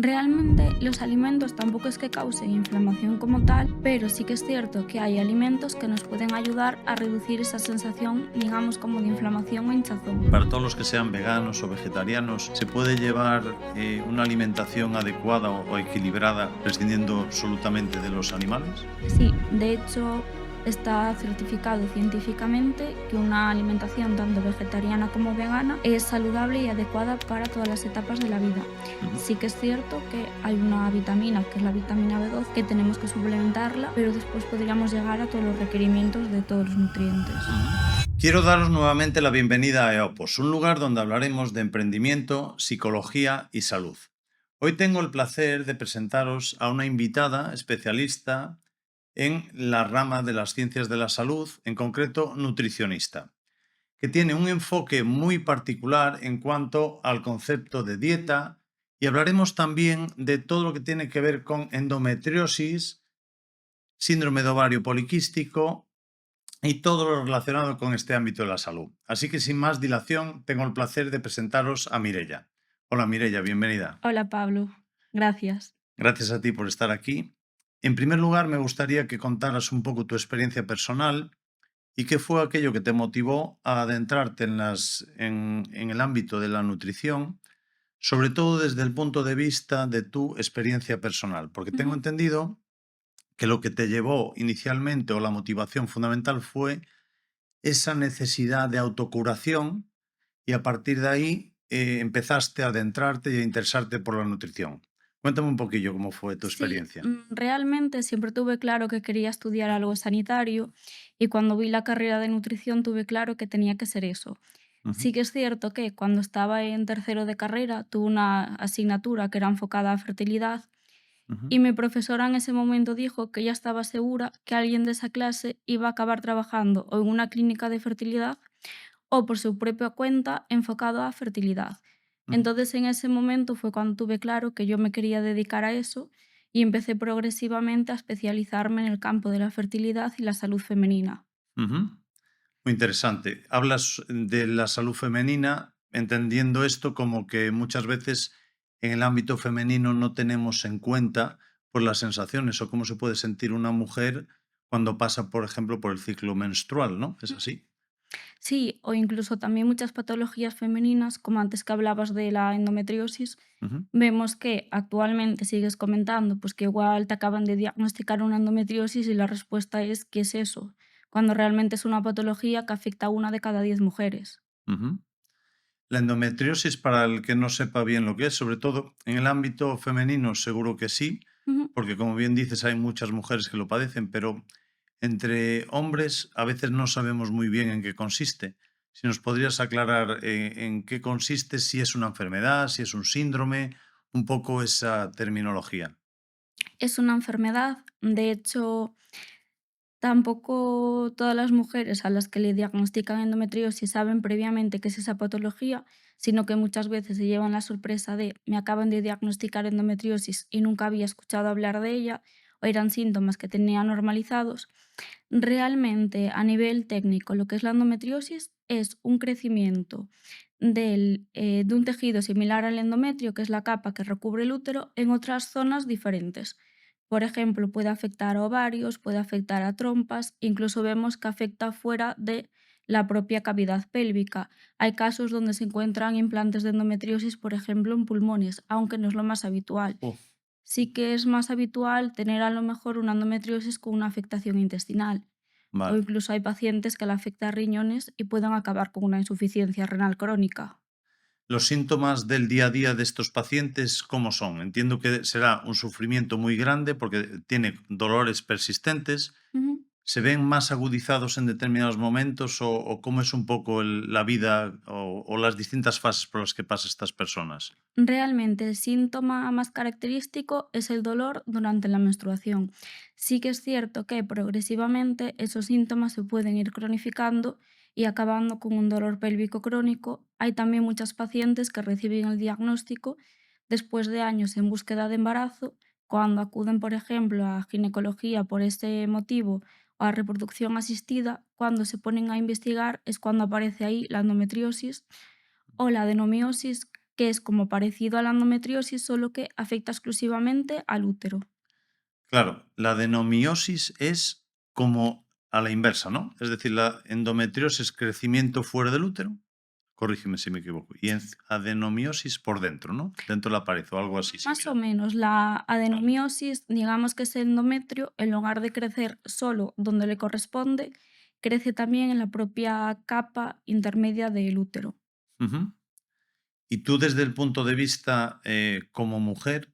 Realmente los alimentos tampoco es que causen inflamación como tal, pero sí que es cierto que hay alimentos que nos pueden ayudar a reducir esa sensación, digamos, como de inflamación o hinchazón. Para todos los que sean veganos o vegetarianos, ¿se puede llevar una alimentación adecuada o equilibrada prescindiendo absolutamente de los animales? Sí, de hecho está certificado científicamente que una alimentación tanto vegetariana como vegana es saludable y adecuada para todas las etapas de la vida. Ujú, Sí que es cierto que hay una vitamina, que es la vitamina B12, que tenemos que suplementarla, pero después podríamos llegar a todos los requerimientos de todos los nutrientes. ujú. Quiero daros nuevamente la bienvenida a EOPOS, un lugar donde hablaremos de emprendimiento, psicología y salud. Hoy tengo el placer de presentaros a una invitada especialista en la rama de las ciencias de la salud, en concreto nutricionista, que tiene un enfoque muy particular en cuanto al concepto de dieta y hablaremos también de todo lo que tiene que ver con endometriosis, síndrome de ovario poliquístico y todo lo relacionado con este ámbito de la salud. Así que sin más dilación, tengo el placer de presentaros a Mirella. Hola Mirella, bienvenida. Hola Pablo, gracias. Gracias a ti por estar aquí. En primer lugar, me gustaría que contaras un poco tu experiencia personal y qué fue aquello que te motivó a adentrarte en el ámbito de la nutrición, sobre todo desde el punto de vista de tu experiencia personal, porque tengo Ujú. entendido que lo que te llevó inicialmente o la motivación fundamental fue esa necesidad de autocuración y a partir de ahí empezaste a adentrarte y a interesarte por la nutrición. Cuéntame un poquillo cómo fue tu Sí, experiencia. realmente siempre tuve claro que quería estudiar algo sanitario y cuando vi la carrera de nutrición tuve claro que tenía que ser eso. Ujú, Sí que es cierto que cuando estaba en tercero de carrera tuve una asignatura que era enfocada a fertilidad ujú, y mi profesora en ese momento dijo que ella estaba segura que alguien de esa clase iba a acabar trabajando o en una clínica de fertilidad o por su propia cuenta enfocado a fertilidad. ujú, Entonces en ese momento fue cuando tuve claro que yo me quería dedicar a eso y empecé progresivamente a especializarme en el campo de la fertilidad y la salud femenina. ujú. Muy interesante. Hablas de la salud femenina, entendiendo esto como que muchas veces en el ámbito femenino no tenemos en cuenta por las sensaciones o cómo se puede sentir una mujer cuando pasa, por ejemplo, por el ciclo menstrual, ¿no? ¿Es Ujú. así? Sí, o incluso también muchas patologías femeninas, como antes que hablabas de la endometriosis, Ujú, vemos que actualmente sigues comentando, pues que igual te acaban de diagnosticar una endometriosis y la respuesta es ¿qué es eso? Cuando realmente es una patología que afecta a una de cada 10 mujeres. ujú. La endometriosis, para el que no sepa bien lo que es, sobre todo en el ámbito femenino, seguro que sí, Ujú. porque como bien dices, hay muchas mujeres que lo padecen, pero entre hombres a veces no sabemos muy bien en qué consiste. Si nos podrías aclarar en qué consiste, si es una enfermedad, si es un síndrome, un poco esa terminología. Es una enfermedad, de hecho, tampoco todas las mujeres a las que le diagnostican endometriosis saben previamente qué es esa patología, sino que muchas veces se llevan la sorpresa de me acaban de diagnosticar endometriosis y nunca había escuchado hablar de ella, o eran síntomas que tenía normalizados. Realmente, a nivel técnico, lo que es la endometriosis es un crecimiento de un tejido similar al endometrio, que es la capa que recubre el útero, en otras zonas diferentes. Por ejemplo, puede afectar a ovarios, puede afectar a trompas, incluso vemos que afecta fuera de la propia cavidad pélvica. Hay casos donde se encuentran implantes de endometriosis, por ejemplo, en pulmones, aunque no es lo más habitual. Oh, Sí que es más habitual tener a lo mejor una endometriosis con una afectación intestinal, o vale. incluso hay pacientes que le afecta a riñones y pueden acabar con una insuficiencia renal crónica. Los síntomas del día a día de estos pacientes, ¿cómo son? Entiendo que será un sufrimiento muy grande porque tiene dolores persistentes. Ujú. ¿Se ven más agudizados en determinados momentos o cómo es un poco la vida o las distintas fases por las que pasan estas personas? Realmente el síntoma más característico es el dolor durante la menstruación. Sí que es cierto que progresivamente esos síntomas se pueden ir cronificando y acabando con un dolor pélvico crónico. Hay también muchas pacientes que reciben el diagnóstico después de años en búsqueda de embarazo, cuando acuden, por ejemplo, a ginecología por este motivo o a reproducción asistida, cuando se ponen a investigar es cuando aparece ahí la endometriosis o la adenomiosis, que es como parecido a la endometriosis, solo que afecta exclusivamente al útero. Claro, la adenomiosis es como a la inversa, ¿no? Es decir, la endometriosis es crecimiento fuera del útero, corrígeme si me equivoco, y adenomiosis por dentro, ¿no? Dentro de la pared o algo así Más o similar. menos, la Vale. adenomiosis, digamos que es el endometrio, en lugar de crecer solo donde le corresponde, crece también en la propia capa intermedia del útero. Ujú. Y tú desde el punto de vista como mujer,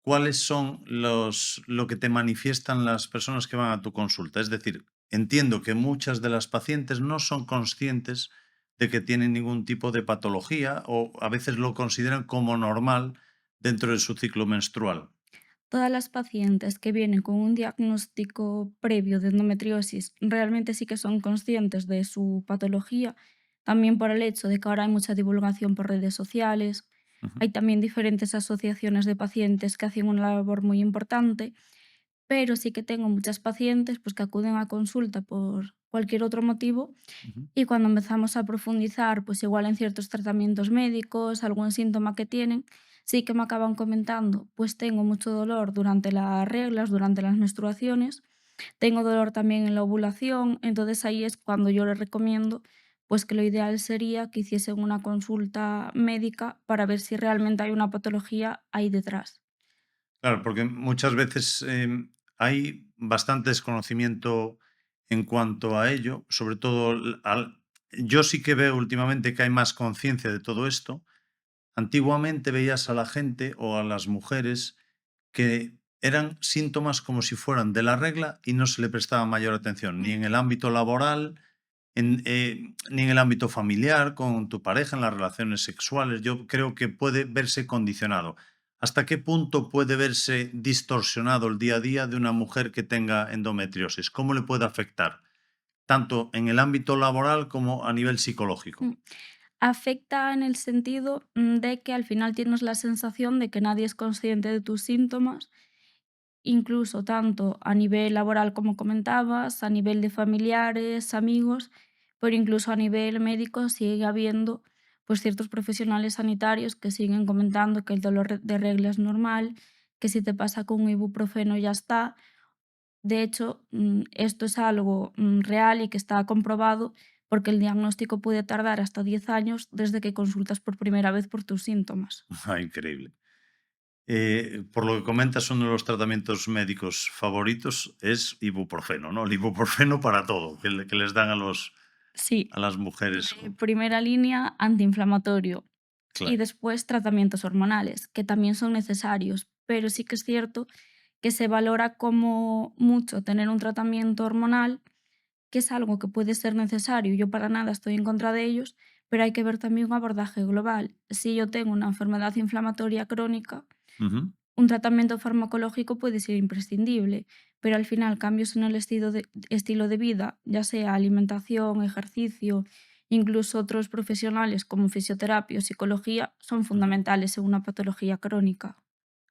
¿cuáles son lo que te manifiestan las personas que van a tu consulta? Es decir, entiendo que muchas de las pacientes no son conscientes de que tienen ningún tipo de patología o a veces lo consideran como normal dentro de su ciclo menstrual. Todas las pacientes que vienen con un diagnóstico previo de endometriosis realmente sí que son conscientes de su patología, también por el hecho de que ahora hay mucha divulgación por redes sociales, Ujú, hay también diferentes asociaciones de pacientes que hacen una labor muy importante, pero sí que tengo muchas pacientes pues, que acuden a consulta por cualquier otro motivo ujú, y cuando empezamos a profundizar, pues igual en ciertos tratamientos médicos, algún síntoma que tienen, sí que me acaban comentando, pues tengo mucho dolor durante las reglas, durante las menstruaciones, tengo dolor también en la ovulación, entonces ahí es cuando yo les recomiendo pues que lo ideal sería que hiciesen una consulta médica para ver si realmente hay una patología ahí detrás. claro, porque muchas veces hay bastante desconocimiento en cuanto a ello, sobre todo yo sí que veo últimamente que hay más conciencia de todo esto. Antiguamente veías a la gente o a las mujeres que eran síntomas como si fueran de la regla y no se le prestaba mayor atención, ni Mm. en el ámbito laboral, ni en el ámbito familiar, con tu pareja, en las relaciones sexuales. Yo creo que puede verse condicionado. ¿Hasta qué punto puede verse distorsionado el día a día de una mujer que tenga endometriosis? ¿Cómo le puede afectar? Tanto en el ámbito laboral como a nivel psicológico. Mm. Afecta en el sentido, de que al final tienes la sensación de que nadie es consciente de tus síntomas, incluso tanto a nivel laboral, como comentabas, a nivel de familiares, amigos, pero incluso a nivel médico sigue habiendo, pues, ciertos profesionales sanitarios que siguen comentando que el dolor de regla es normal, que si te pasa con un ibuprofeno ya está. De hecho, esto es algo, real y que está comprobado, porque el diagnóstico puede tardar hasta 10 años desde que consultas por primera vez por tus síntomas. Ah, increíble. Por lo que comentas, uno de los tratamientos médicos favoritos es ibuprofeno, ¿no? El ibuprofeno para todo, que les dan Sí, a las mujeres. de primera línea, antiinflamatorio y Claro. después tratamientos hormonales, que también son necesarios, pero sí que es cierto que se valora como mucho tener un tratamiento hormonal, que es algo que puede ser necesario. Yo para nada estoy en contra de ellos, pero hay que ver también un abordaje global. Si yo tengo una enfermedad inflamatoria crónica, Ujú. un tratamiento farmacológico puede ser imprescindible, pero al final cambios en el estilo de vida, ya sea alimentación, ejercicio, incluso otros profesionales como fisioterapia o psicología, son Ujú. fundamentales en una patología crónica.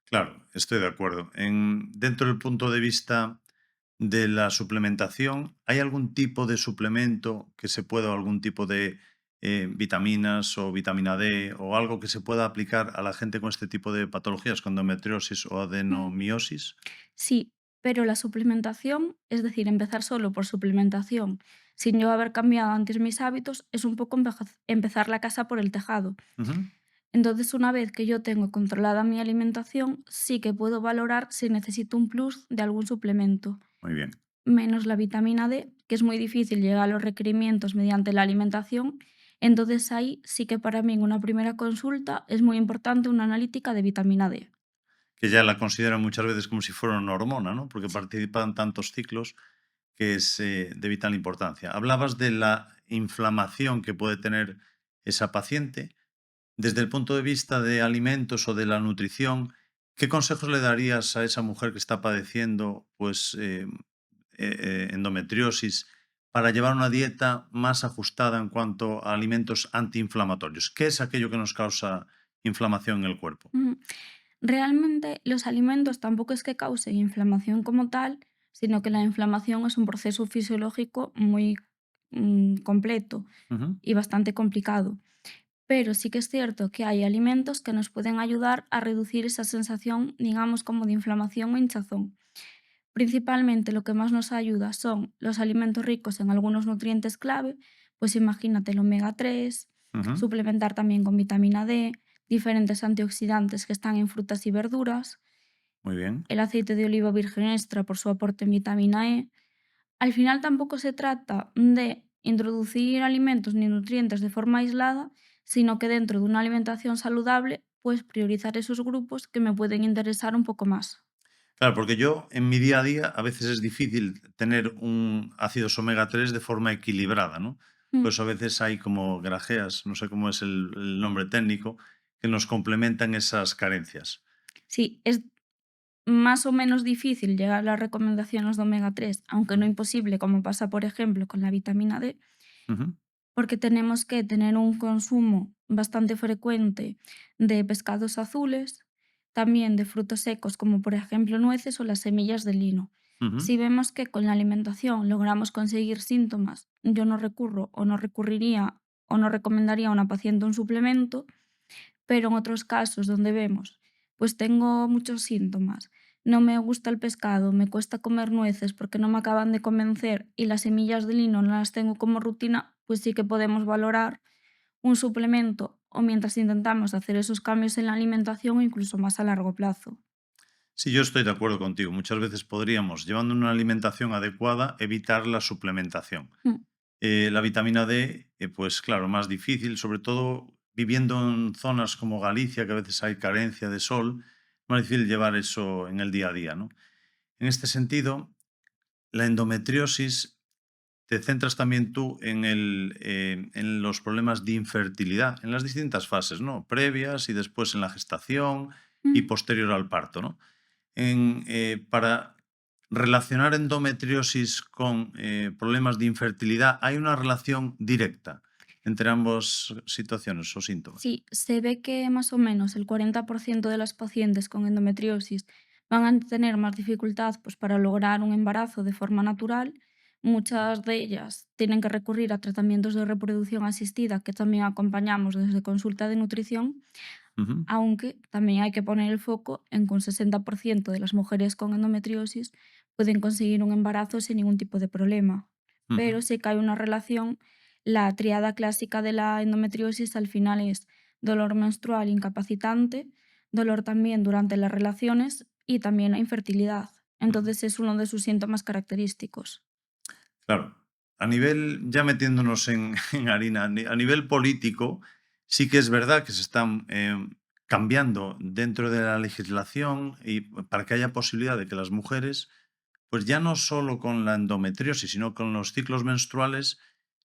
Claro, estoy de acuerdo. Dentro del punto de vista de la suplementación, ¿hay algún tipo de suplemento que se pueda, o algún tipo de vitaminas o vitamina D o algo que se pueda aplicar a la gente con este tipo de patologías, con endometriosis o Mm. adenomiosis? Sí, pero la suplementación, es decir, empezar solo por suplementación, sin yo haber cambiado antes mis hábitos, es un poco empezar la casa por el tejado. Ujú. Entonces, una vez que yo tengo controlada mi alimentación, sí que puedo valorar si necesito un plus de algún suplemento, Muy bien. menos la vitamina D, que es muy difícil llegar a los requerimientos mediante la alimentación. Entonces, ahí sí que para mí en una primera consulta es muy importante una analítica de vitamina D. Que ya la consideran muchas veces como si fuera una hormona, ¿no? Porque Sí. participa en tantos ciclos que es de vital importancia. Hablabas de la inflamación que puede tener esa paciente. Desde el punto de vista de alimentos o de la nutrición, ¿qué consejos le darías a esa mujer que está padeciendo pues, endometriosis para llevar una dieta más ajustada en cuanto a alimentos antiinflamatorios? ¿Qué es aquello que nos causa inflamación en el cuerpo? Ujú. Realmente los alimentos tampoco es que causen inflamación como tal, sino que la inflamación es un proceso fisiológico muy completo Ujú. y bastante complicado. pero sí que es cierto que hay alimentos que nos pueden ayudar a reducir esa sensación, digamos, como de inflamación o hinchazón. Principalmente lo que más nos ayuda son los alimentos ricos en algunos nutrientes clave, pues imagínate el omega 3, Ujú. suplementar también con vitamina D, diferentes antioxidantes que están en frutas y verduras, Muy bien. el aceite de oliva virgen extra por su aporte en vitamina E. Al final tampoco se trata de introducir alimentos ni nutrientes de forma aislada, sino que dentro de una alimentación saludable, pues priorizar esos grupos que me pueden interesar un poco más. Claro, porque yo en mi día a día a veces es difícil tener un ácidos omega 3 de forma equilibrada, ¿no? Mm. Pues a veces hay como grajeas, no sé cómo es el nombre técnico, que nos complementan esas carencias. Sí, es más o menos difícil llegar a las recomendaciones de omega 3, aunque no Ujú, imposible, como pasa, por ejemplo, con la vitamina D, ujú, porque tenemos que tener un consumo bastante frecuente de pescados azules, también de frutos secos como por ejemplo nueces o las semillas de lino. ujú, Si vemos que con la alimentación logramos conseguir síntomas, yo no recurro o no recurriría o no recomendaría a una paciente un suplemento, pero en otros casos donde vemos, pues tengo muchos síntomas, no me gusta el pescado, me cuesta comer nueces porque no me acaban de convencer y las semillas de lino no las tengo como rutina, pues sí que podemos valorar un suplemento o mientras intentamos hacer esos cambios en la alimentación o incluso más a largo plazo. sí, yo estoy de acuerdo contigo. Muchas veces podríamos, llevando una alimentación adecuada, evitar la suplementación. Mm. La vitamina D, pues claro, más difícil, sobre todo viviendo en zonas como Galicia, que a veces hay carencia de sol, más difícil llevar eso en el día a día, ¿no? En este sentido, la endometriosis, te centras también tú en los problemas de infertilidad, en las distintas fases, ¿no? Previas y después en la gestación y Mm. posterior al parto, ¿no? Para relacionar endometriosis con problemas de infertilidad, ¿hay una relación directa entre ambas situaciones o síntomas? Sí, se ve que más o menos el 40% de las pacientes con endometriosis van a tener más dificultad pues, para lograr un embarazo de forma natural. Muchas de ellas tienen que recurrir a tratamientos de reproducción asistida que también acompañamos desde consulta de nutrición, Ujú, aunque también hay que poner el foco en que un 60% de las mujeres con endometriosis pueden conseguir un embarazo sin ningún tipo de problema. ujú, Pero sí que hay una relación, la triada clásica de la endometriosis al final es dolor menstrual incapacitante, dolor también durante las relaciones y también la infertilidad. ujú. Entonces es uno de sus síntomas característicos. Claro. A nivel, ya metiéndonos en, en harina, a nivel político, sí que es verdad que se están cambiando dentro de la legislación y para que haya posibilidad de que las mujeres, pues ya no solo con la endometriosis, sino con los ciclos menstruales,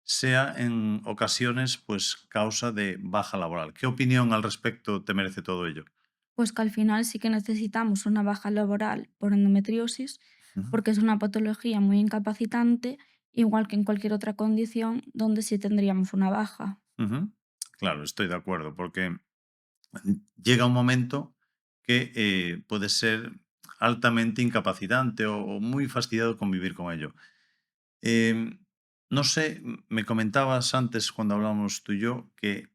sea en ocasiones pues causa de baja laboral. ¿Qué opinión al respecto te merece todo ello? Pues que al final sí que necesitamos una baja laboral por endometriosis, Ujú, porque es una patología muy incapacitante, igual que en cualquier otra condición donde sí tendríamos una baja. ujú. Claro, estoy de acuerdo, porque llega un momento que puede ser altamente incapacitante o muy fastidiado convivir con ello. No sé, me comentabas antes cuando hablábamos tú y yo que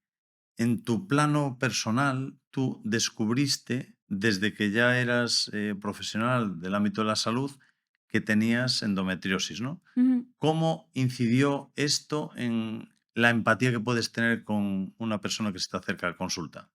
en tu plano personal tú descubriste desde que ya eras profesional del ámbito de la salud que tenías endometriosis, ¿no? Ujú. ¿Cómo incidió esto en la empatía que puedes tener con una persona que se te acerca a consulta?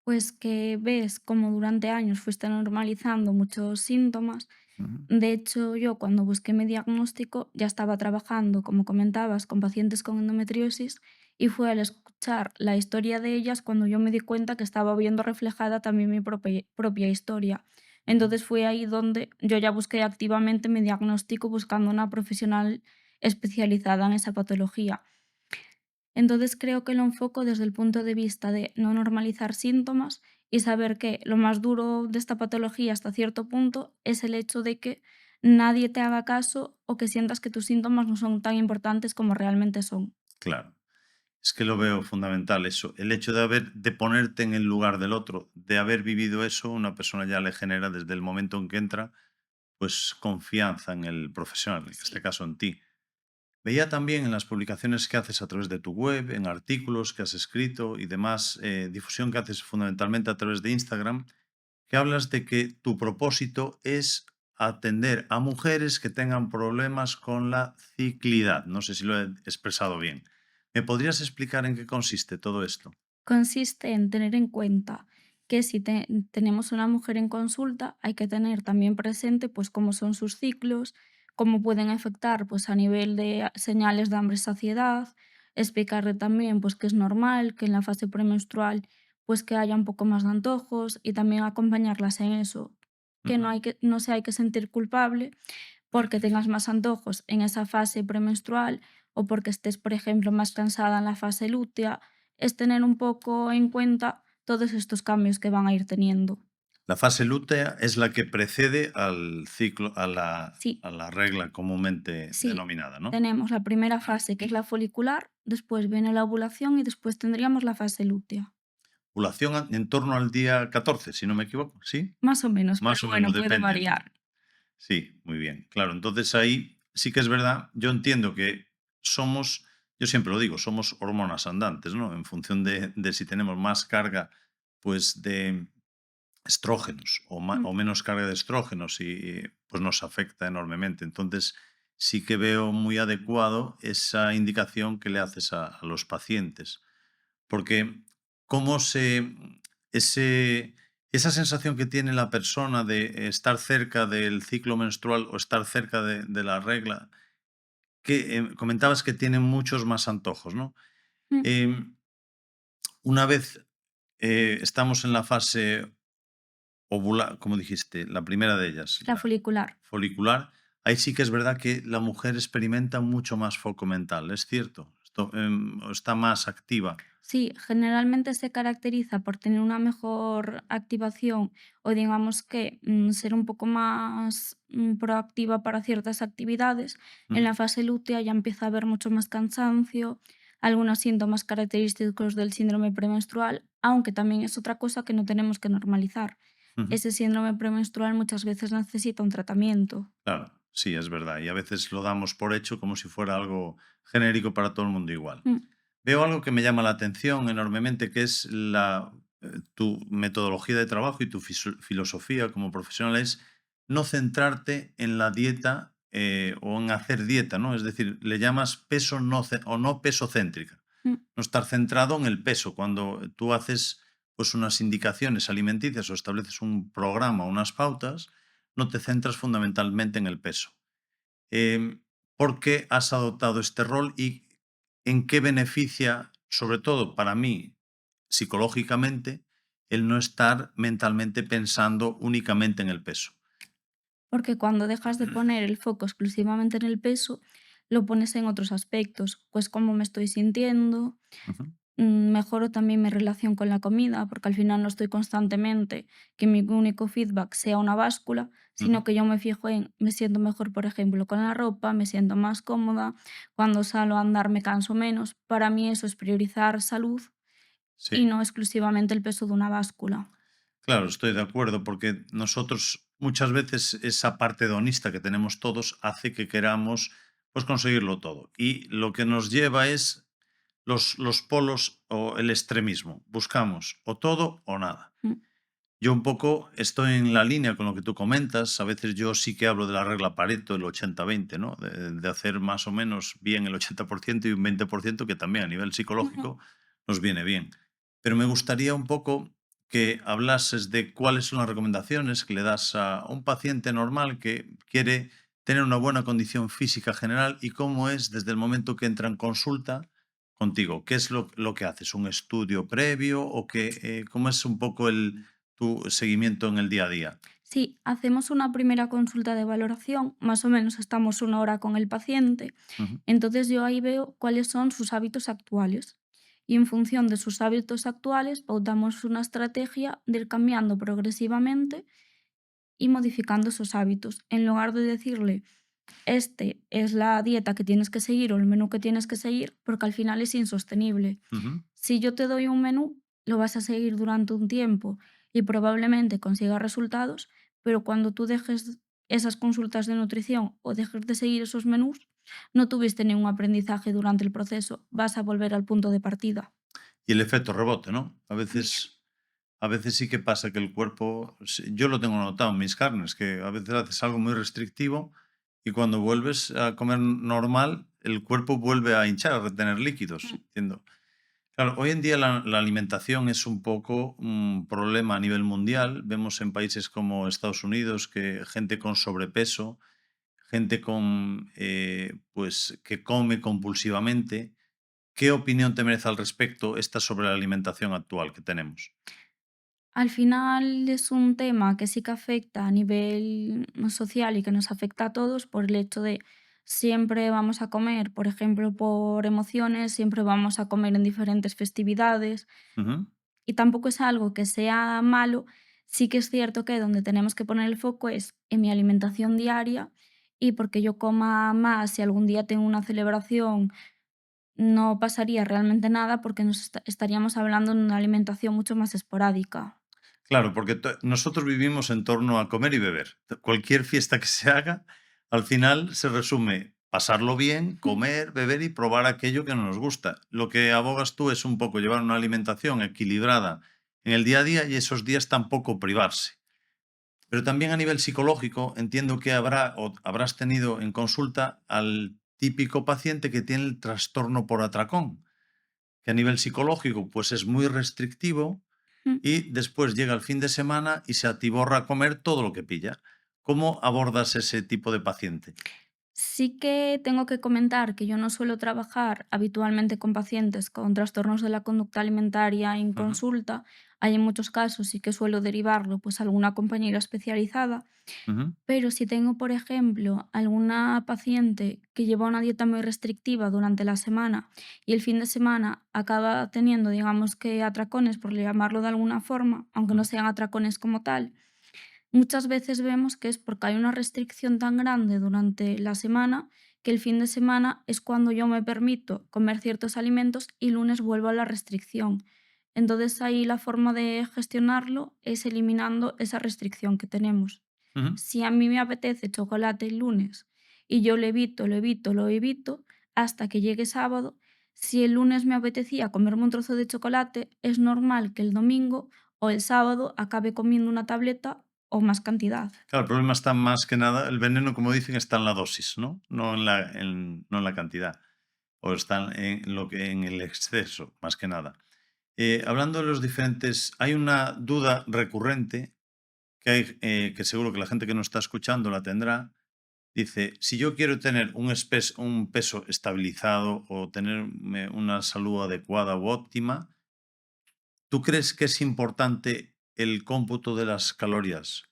Pues que ves como durante años fuiste normalizando muchos síntomas. Ujú, De hecho, yo cuando busqué mi diagnóstico ya estaba trabajando, como comentabas, con pacientes con endometriosis y fue al escuchar la historia de ellas cuando yo me di cuenta que estaba viendo reflejada también mi propia historia. ujú. Entonces fue ahí donde yo ya busqué activamente mi diagnóstico buscando una profesional especializada en esa patología. Entonces creo que lo enfoco desde el punto de vista de no normalizar síntomas y saber que lo más duro de esta patología hasta cierto punto es el hecho de que nadie te haga caso o que sientas que tus síntomas no son tan importantes como realmente son. Claro. Es que lo veo fundamental eso. El hecho de ponerte en el lugar del otro, de haber vivido eso, una persona ya le genera desde el momento en que entra, pues confianza en el profesional, en este Sí. caso en ti. Veía también en las publicaciones que haces a través de tu web, en artículos que has escrito y demás, difusión que haces fundamentalmente a través de Instagram, que hablas de que tu propósito es atender a mujeres que tengan problemas con la ciclidad. No sé si lo he expresado bien. ¿Me podrías explicar en qué consiste todo esto? Consiste en tener en cuenta que si tenemos una mujer en consulta, hay que tener también presente pues cómo son sus ciclos, cómo pueden afectar pues a nivel de señales de hambre y saciedad, explicarle también pues que es normal que en la fase premenstrual pues que haya un poco más de antojos y también acompañarlas en eso, que Ujú. no se hay que sentir culpable porque tengas más antojos en esa fase premenstrual o porque estés, por ejemplo, más cansada en la fase lútea, es tener un poco en cuenta todos estos cambios que van a ir teniendo. La fase lútea es la que precede al ciclo, Sí, a la regla comúnmente sí, denominada, ¿no? tenemos la primera fase, que es la folicular, después viene la ovulación y después tendríamos la fase lútea. Ovulación en torno al día 14, si no me equivoco, ¿sí? Más o menos, Más pero o bueno, menos, puede depende, ¿no? variar. Sí, muy bien. Claro, entonces ahí sí que es verdad, yo entiendo que somos, yo siempre lo digo, somos hormonas andantes, ¿no? En función de si tenemos más carga, pues de estrógenos Mm, o menos carga de estrógenos y pues nos afecta enormemente. Entonces sí que veo muy adecuado esa indicación que le haces a los pacientes, porque cómo ese, esa sensación que tiene la persona de estar cerca del ciclo menstrual o estar cerca de la regla, que comentabas que tienen muchos más antojos, ¿no? mm, Em, una vez estamos en la fase como dijiste, la primera de ellas, la la folicular. folicular, ahí sí que es verdad que la mujer experimenta mucho más foco mental, ¿es cierto? O está más activa. Sí, generalmente se caracteriza por tener una mejor activación o digamos que ser un poco más proactiva para ciertas actividades. En Ujú, la fase lútea ya empieza a haber mucho más cansancio, algunos síntomas característicos del síndrome premenstrual, aunque también es otra cosa que no tenemos que normalizar. ujú. Ese síndrome premenstrual muchas veces necesita un tratamiento. Claro, sí, es verdad. Y a veces lo damos por hecho como si fuera algo genérico para todo el mundo igual. Mm, Veo algo que me llama la atención enormemente, que es tu metodología de trabajo y tu filosofía como profesional es no centrarte en la dieta o en hacer dieta, ¿no? Es decir, le llamas peso o no peso céntrica. mm. No estar centrado en el peso. Cuando tú haces pues unas indicaciones alimenticias o estableces un programa, unas pautas, no te centras fundamentalmente en el peso. ¿Por qué has adoptado este rol y en qué beneficia, sobre todo para mí, psicológicamente, el no estar mentalmente pensando únicamente en el peso? Porque cuando dejas de poner el foco exclusivamente en el peso, lo pones en otros aspectos, pues cómo me estoy sintiendo, Ujú, mejoro también mi relación con la comida, porque al final no estoy constantemente que mi único feedback sea una báscula, ujú. sino que yo me fijo en, me siento mejor, por ejemplo, con la ropa, me siento más cómoda, cuando salgo a andar me canso menos. Para mí eso es priorizar salud Sí, y no exclusivamente el peso de una báscula. claro, estoy de acuerdo, porque nosotros muchas veces esa parte hedonista que tenemos todos hace que queramos pues conseguirlo todo. Y lo que nos lleva es los polos o el extremismo. Buscamos o todo o nada. Mm, Yo un poco estoy en la línea con lo que tú comentas. A veces yo sí que hablo de la regla Pareto, el 80-20, ¿no? De hacer más o menos bien el 80% y un 20% que también a nivel ujú. psicológico nos viene bien. Pero me gustaría un poco que hablases de cuáles son las recomendaciones que le das a un paciente normal que quiere tener una buena condición física general y cómo es desde el momento que entra en consulta contigo. ¿Qué es lo que haces? ¿Un estudio previo o cómo es un poco tu seguimiento en el día a día? Sí, hacemos una primera consulta de valoración, más o menos estamos una hora con el paciente, Ujú. entonces yo ahí veo cuáles son sus hábitos actuales y en función de sus hábitos actuales pautamos una estrategia de ir cambiando progresivamente y modificando esos hábitos. En lugar de decirle, este es la dieta que tienes que seguir o el menú que tienes que seguir, porque al final es insostenible. Ujú. Si yo te doy un menú, lo vas a seguir durante un tiempo y probablemente consigas resultados, pero cuando tú dejes esas consultas de nutrición o dejes de seguir esos menús, no tuviste ningún aprendizaje durante el proceso, vas a volver al punto de partida. Y el efecto rebote, ¿no? También. A veces sí que pasa que el cuerpo, yo lo tengo notado en mis carnes, que a veces haces algo muy restrictivo y cuando vuelves a comer normal, el cuerpo vuelve a hinchar, a retener líquidos. Mm. Entiendo. Claro, hoy en día la alimentación es un poco un problema a nivel mundial. Vemos en países como Estados Unidos que gente con sobrepeso, gente con, pues, que come compulsivamente. ¿Qué opinión te merece al respecto esta sobre la alimentación actual que tenemos? Al final es un tema que sí que afecta a nivel social y que nos afecta a todos por el hecho de siempre vamos a comer, por ejemplo, por emociones, siempre vamos a comer en diferentes festividades Ujú. y tampoco es algo que sea malo. Sí que es cierto que donde tenemos que poner el foco es en mi alimentación diaria y porque yo coma más, si algún día tengo una celebración, no pasaría realmente nada porque estaríamos hablando de una alimentación mucho más esporádica. Claro, porque nosotros vivimos en torno a comer y beber. Cualquier fiesta que se haga, al final se resume pasarlo bien, comer, beber y probar aquello que no nos gusta. Lo que abogas tú es un poco llevar una alimentación equilibrada en el día a día y esos días tampoco privarse. Pero también a nivel psicológico, entiendo que habrá o habrás tenido en consulta al típico paciente que tiene el trastorno por atracón, que a nivel psicológico pues es muy restrictivo y después llega el fin de semana y se atiborra a comer todo lo que pilla. ¿Cómo abordas ese tipo de paciente? Sí que tengo que comentar que yo no suelo trabajar habitualmente con pacientes con trastornos de la conducta alimentaria en Ujú, consulta. Hay en muchos casos sí que suelo derivarlo pues a alguna compañera especializada, ujú, pero si tengo, por ejemplo, alguna paciente que lleva una dieta muy restrictiva durante la semana y el fin de semana acaba teniendo, digamos que atracones, por llamarlo de alguna forma, aunque no ujú, sean atracones como tal, muchas veces vemos que es porque hay una restricción tan grande durante la semana que el fin de semana es cuando yo me permito comer ciertos alimentos y lunes vuelvo a la restricción. Entonces ahí la forma de gestionarlo es eliminando esa restricción que tenemos. ujú. Si a mí me apetece chocolate el lunes y yo lo evito, lo evito, lo evito hasta que llegue sábado, si el lunes me apetecía comerme un trozo de chocolate, es normal que el domingo o el sábado acabe comiendo una tableta o más cantidad. Claro, el problema está más que nada, el veneno, como dicen, está en la dosis, ¿no? No en la cantidad. O está en lo que en el exceso, más que nada. Hablando de los diferentes, hay una duda recurrente que seguro que la gente que nos está escuchando la tendrá. Dice, si yo quiero tener un peso estabilizado o tener una salud adecuada u óptima, ¿tú crees que es importante el cómputo de las calorías?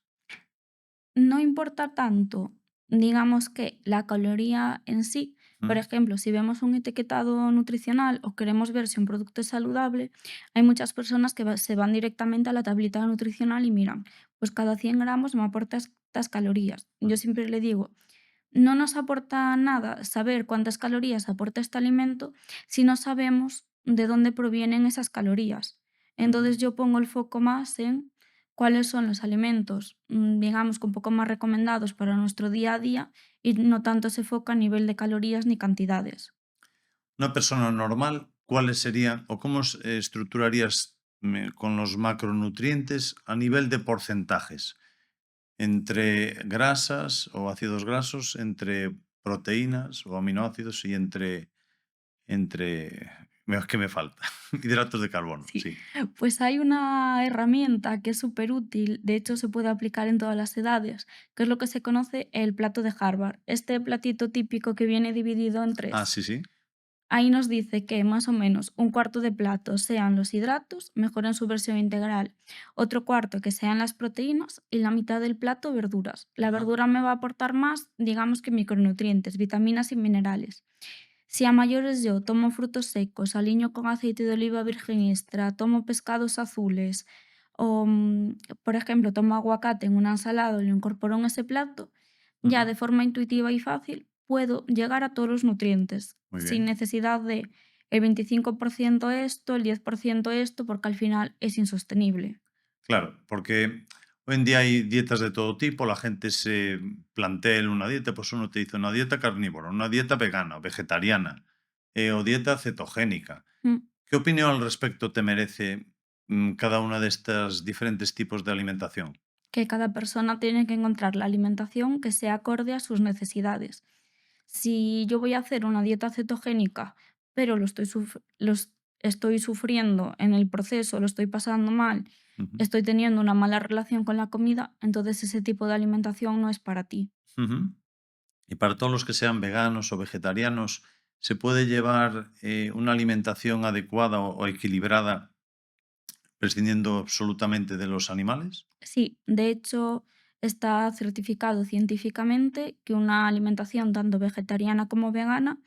No importa tanto, digamos que la caloría en sí. Por ¿Mm? ejemplo, si vemos un etiquetado nutricional o queremos ver si un producto es saludable, hay muchas personas que se van directamente a la tablita nutricional y miran, pues cada 100 gramos me aporta estas calorías. Yo Ujú, siempre le digo, no nos aporta nada saber cuántas calorías aporta este alimento si no sabemos de dónde provienen esas calorías. ujú. Entonces yo pongo el foco más en cuáles son los alimentos, digamos que un poco más recomendados para nuestro día a día y no tanto se foca a nivel de calorías ni cantidades. Una persona normal, ¿cuáles serían o cómo estructurarías con los macronutrientes a nivel de porcentajes? Entre grasas o ácidos grasos, entre proteínas o aminoácidos y ¿qué me falta? Hidratos de carbono, Sí, sí. pues hay una herramienta que es súper útil, de hecho se puede aplicar en todas las edades, que es lo que se conoce el plato de Harvard. Este platito típico que viene dividido en Ah, tres. sí, sí. Ahí nos dice que más o menos un cuarto de plato sean los hidratos, mejor en su versión integral, otro cuarto que sean las proteínas y la mitad del plato verduras. La Ajá. verdura me va a aportar más, digamos que micronutrientes, vitaminas y minerales. Si a mayores yo tomo frutos secos, aliño con aceite de oliva virgen extra, tomo pescados azules o, por ejemplo, tomo aguacate en una ensalada y lo incorporo en ese plato, ya Ujú. de forma intuitiva y fácil puedo llegar a todos los nutrientes Muy sin bien. necesidad de el 25% esto, el 10% esto, porque al final es insostenible. Claro, porque Hoy en día hay dietas de todo tipo, la gente se plantea en una dieta, pues uno te dice una dieta carnívora, una dieta vegana, vegetariana, o dieta cetogénica. Mm, ¿Qué opinión al respecto te merece cada una de estos diferentes tipos de alimentación? Que cada persona tiene que encontrar la alimentación que sea acorde a sus necesidades. Si yo voy a hacer una dieta cetogénica, pero estoy sufriendo en el proceso, lo estoy pasando mal, Ujú, estoy teniendo una mala relación con la comida, entonces ese tipo de alimentación no es para ti. ujú. Y para todos los que sean veganos o vegetarianos, ¿se puede llevar una alimentación adecuada o equilibrada prescindiendo absolutamente de los animales? Sí, de hecho está certificado científicamente que una alimentación tanto vegetariana como vegana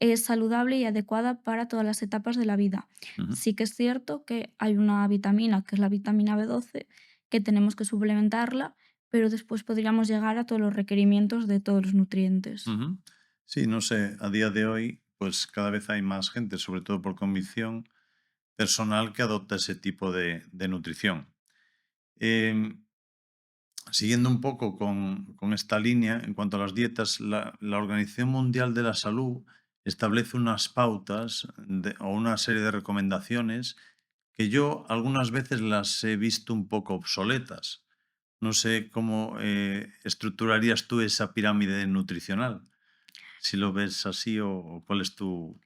es saludable y adecuada para todas las etapas de la vida. Ujú, Sí que es cierto que hay una vitamina, que es la vitamina B12, que tenemos que suplementarla, pero después podríamos llegar a todos los requerimientos de todos los nutrientes. ujú. Sí, no sé, a día de hoy, pues cada vez hay más gente, sobre todo por convicción personal, que adopta ese tipo de nutrición. Em, Siguiendo un poco con esta línea, en cuanto a las dietas, la Organización Mundial de la Salud establece unas pautas o una serie de recomendaciones que yo algunas veces las he visto un poco obsoletas. No sé cómo estructurarías tú esa pirámide nutricional, si lo ves así o cuál es tu...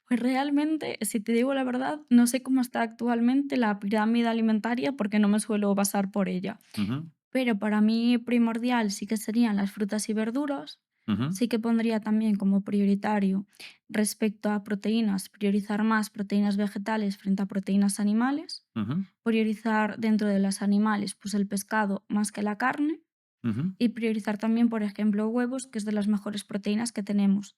Pues realmente, si te digo la verdad, no sé cómo está actualmente la pirámide alimentaria porque no me suelo basar por ella. Ujú, Pero para mí primordial sí que serían las frutas y verduras. ujú, Sí que pondría también como prioritario respecto a proteínas, priorizar más proteínas vegetales frente a proteínas animales, ujú, priorizar dentro de las animales pues el pescado más que la carne ujú, y priorizar también, por ejemplo, huevos, que es de las mejores proteínas que tenemos.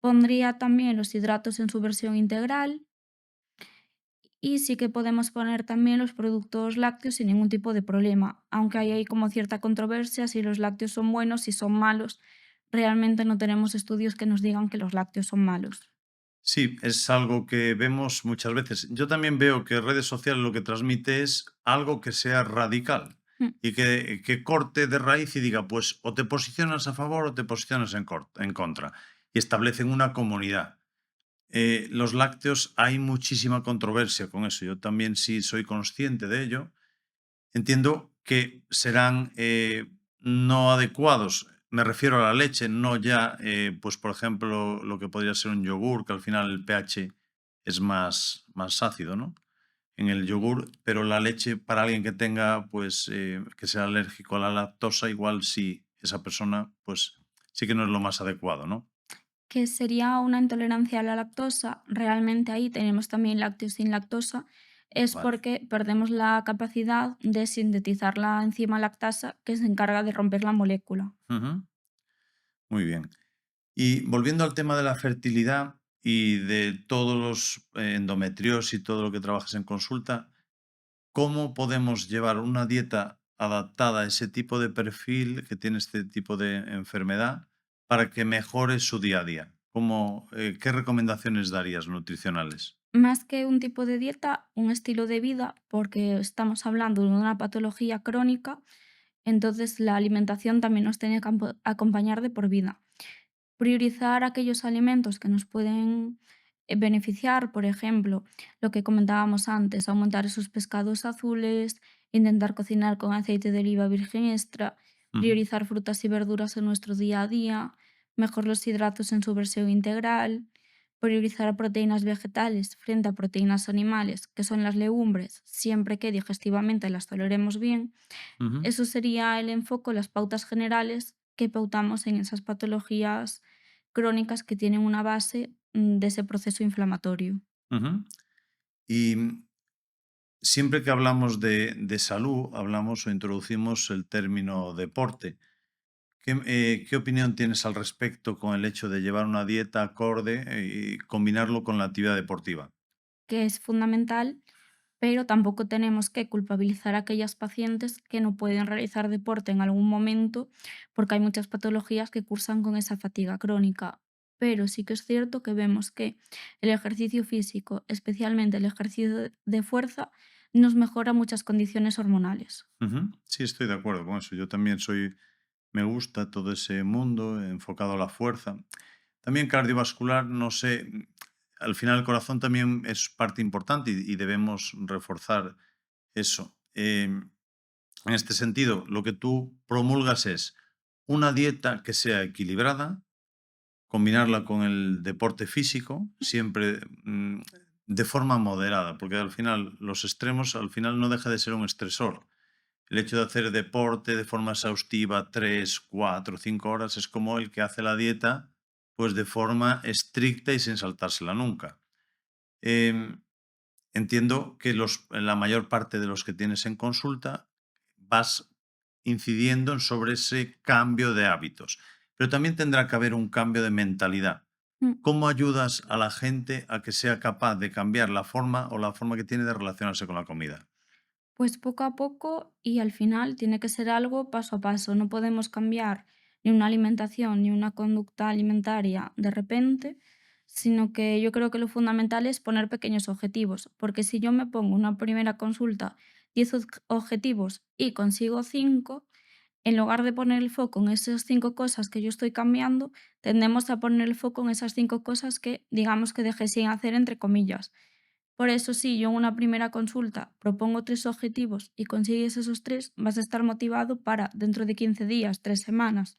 Pondría también los hidratos en su versión integral y sí que podemos poner también los productos lácteos sin ningún tipo de problema, aunque hay ahí como cierta controversia si los lácteos son buenos, si son malos. Realmente no tenemos estudios que nos digan que los lácteos son malos. sí, es algo que vemos muchas veces. Yo también veo que redes sociales lo que transmite es algo que sea radical Mm, y que corte de raíz y diga, pues o te posicionas a favor o te posicionas en contra. Y establecen una comunidad. Los lácteos, hay muchísima controversia con eso. Yo también sí soy consciente de ello. Entiendo que serán no adecuados. Me refiero a la leche, no ya, pues por ejemplo, lo que podría ser un yogur, que al final el pH es más ácido, ¿no? En el yogur, pero la leche para alguien que tenga, pues, que sea alérgico a la lactosa, igual sí, esa persona, pues sí que no es lo más adecuado, ¿no? que sería una intolerancia a la lactosa. Realmente ahí tenemos también lácteos sin lactosa. Es Vale. porque perdemos la capacidad de sintetizar la enzima lactasa que se encarga de romper la molécula. Ujú, muy bien. Y volviendo al tema de la fertilidad y de todos los endometrios y todo lo que trabajas en consulta, ¿cómo podemos llevar una dieta adaptada a ese tipo de perfil que tiene este tipo de enfermedad para que mejore su día a día? ¿Qué recomendaciones darías nutricionales? Más que un tipo de dieta, un estilo de vida, porque estamos hablando de una patología crónica, entonces la alimentación también nos tiene que acompañar de por vida. Priorizar aquellos alimentos que nos pueden beneficiar, por ejemplo, lo que comentábamos antes, aumentar esos pescados azules, intentar cocinar con aceite de oliva virgen extra, Ujú, priorizar frutas y verduras en nuestro día a día, mejor los hidratos en su versión integral, priorizar proteínas vegetales frente a proteínas animales, que son las legumbres, siempre que digestivamente las toleremos bien. ujú, Eso sería el enfoque, las pautas generales que pautamos en esas patologías crónicas que tienen una base de ese proceso inflamatorio. ujú. Y siempre que hablamos de salud, hablamos o introducimos el término deporte. ¿Qué opinión tienes al respecto con el hecho de llevar una dieta acorde y combinarlo con la actividad deportiva? Que es fundamental, pero tampoco tenemos que culpabilizar a aquellas pacientes que no pueden realizar deporte en algún momento, porque hay muchas patologías que cursan con esa fatiga crónica. Pero sí que es cierto que vemos que el ejercicio físico, especialmente el ejercicio de fuerza, nos mejora muchas condiciones hormonales. Ujú. Sí, estoy de acuerdo con eso. Yo también me gusta todo ese mundo enfocado a la fuerza. También cardiovascular, no sé, al final el corazón también es parte importante y debemos reforzar eso. En este sentido, lo que tú promulgas es una dieta que sea equilibrada, combinarla con el deporte físico, siempre de forma moderada, porque al final los extremos al final no deja de ser un estresor. El hecho de hacer deporte de forma exhaustiva 3, 4, 5 horas es como el que hace la dieta pues de forma estricta y sin saltársela nunca. Em, Entiendo que la mayor parte de los que tienes en consulta vas incidiendo sobre ese cambio de hábitos, pero también tendrá que haber un cambio de mentalidad. Mm. ¿Cómo ayudas a la gente a que sea capaz de cambiar la forma o la forma que tiene de relacionarse con la comida? Pues poco a poco y al final tiene que ser algo paso a paso. No podemos cambiar ni una alimentación ni una conducta alimentaria de repente, sino que yo creo que lo fundamental es poner pequeños objetivos, porque si yo me pongo una primera consulta 10 objetivos y consigo 5, en lugar de poner el foco en esas 5 cosas que yo estoy cambiando, tendemos a poner el foco en esas 5 cosas que digamos que dejé sin hacer entre comillas. Por eso, si yo en una primera consulta propongo 3 objetivos y consigues esos 3, vas a estar motivado para dentro de 15 días, 3 semanas,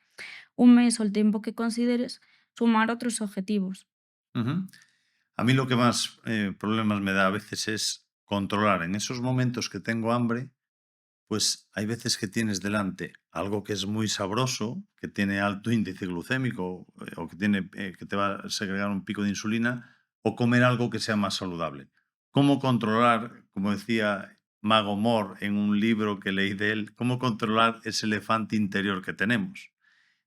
un mes o el tiempo que consideres, sumar otros objetivos. Ujú. A mí lo que más problemas me da a veces es controlar en esos momentos que tengo hambre, pues hay veces que tienes delante algo que es muy sabroso, que tiene alto índice glucémico o que, que te va a segregar un pico de insulina, o comer algo que sea más saludable. ¿Cómo controlar, como decía Mago Mor en un libro que leí de él, cómo controlar ese elefante interior que tenemos?